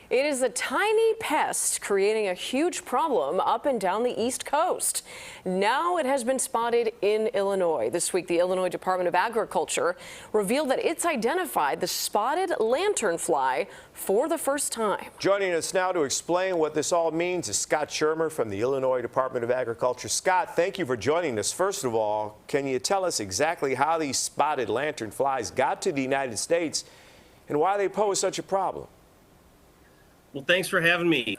It is a tiny pest creating a huge problem up and down the East Coast. Now it has been spotted in Illinois. This week, the Illinois Department of Agriculture revealed that it's identified the spotted lanternfly for the first time. Joining us now to explain what this all means is Scott Schirmer from the Illinois Department of Agriculture. Scott, thank you for joining us. First of all, can you tell us exactly how these spotted lanternflies got to the United States and why they pose such a problem? Well, thanks for having me.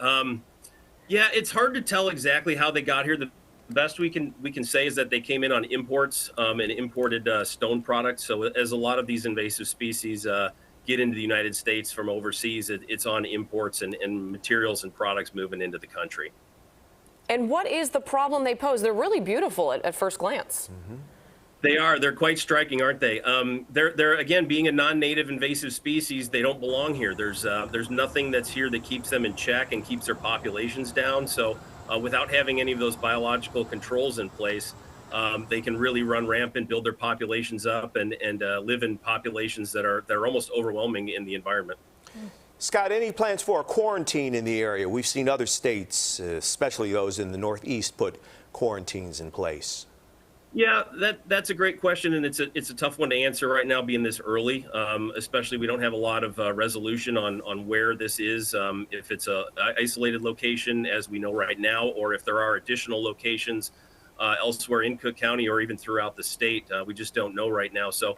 Yeah, it's hard to tell exactly how they got here. The best we can say is that they came in on imports and imported stone products. So as a lot of these invasive species get into the United States from overseas, it's on imports and materials and products moving into the country. And what is the problem they pose? They're really beautiful at first glance. Mm-hmm. They are. They're quite striking, aren't they? They're again, being a non-native invasive species, they don't belong here. There's nothing that's here that keeps them in check and keeps their populations down. So without having any of those biological controls in place, they can really run rampant, build their populations up, and live in populations that are almost overwhelming in the environment. Scott, any plans for a quarantine in the area? We've seen other states, especially those in the Northeast, put quarantines in place. Yeah, that's a great question, and it's a tough one to answer right now, being this early. Especially, we don't have a lot of resolution on where this is, if it's a isolated location, as we know right now, or if there are additional locations elsewhere in Cook County or even throughout the state. We just don't know right now. So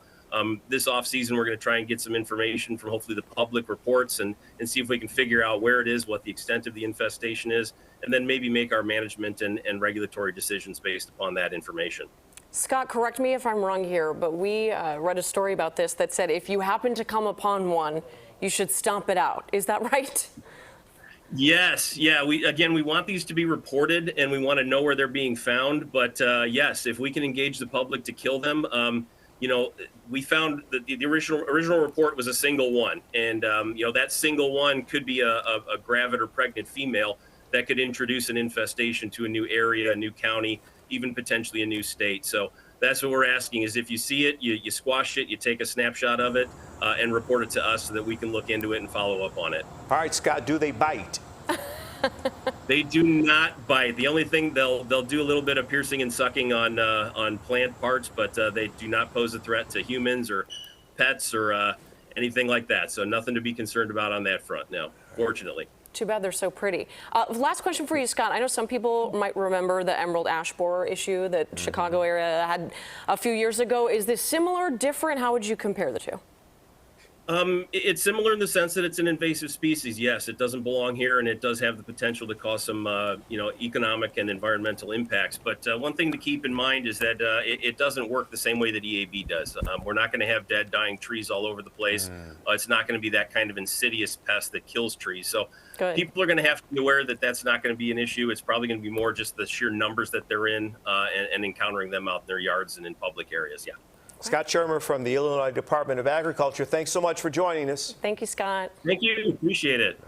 this off season, we're going to try and get some information from hopefully the public reports and see if we can figure out where it is, what the extent of the infestation is, and then maybe make our management and regulatory decisions based upon that information. Scott, correct me if I'm wrong here, but we read a story about this that said if you happen to come upon one, you should stomp it out. Is that right? Yes. Yeah. We want these to be reported and we want to know where they're being found. But yes, if we can engage the public to kill them, we found that the original report was a single one. And, that single one could be a gravid or pregnant female that could introduce an infestation to a new area, a new county, even potentially a new state. So that's what we're asking is if you see it, you squash it, you take a snapshot of it and report it to us so that we can look into it and follow up on it. All right, Scott, do they bite? They do not bite. The only thing they'll do a little bit of piercing and sucking on plant parts, but they do not pose a threat to humans or pets or anything like that. So nothing to be concerned about on that front, no, fortunately. Too bad they're so pretty. Last question for you, Scott. I know some people might remember the emerald ash borer issue that Chicago area had a few years ago. Is this similar, different? How would you compare the two? It's similar in the sense that it's an invasive species. Yes, it doesn't belong here, and it does have the potential to cause some, economic and environmental impacts. But one thing to keep in mind is that it doesn't work the same way that EAB does. We're not going to have dead, dying trees all over the place. It's not going to be that kind of insidious pest that kills trees. So people are going to have to be aware that that's not going to be an issue. It's probably going to be more just the sheer numbers that they're in and encountering them out in their yards and in public areas. Yeah. Scott Schirmer from the Illinois Department of Agriculture, thanks so much for joining us. Thank you, Scott. Thank you. Appreciate it.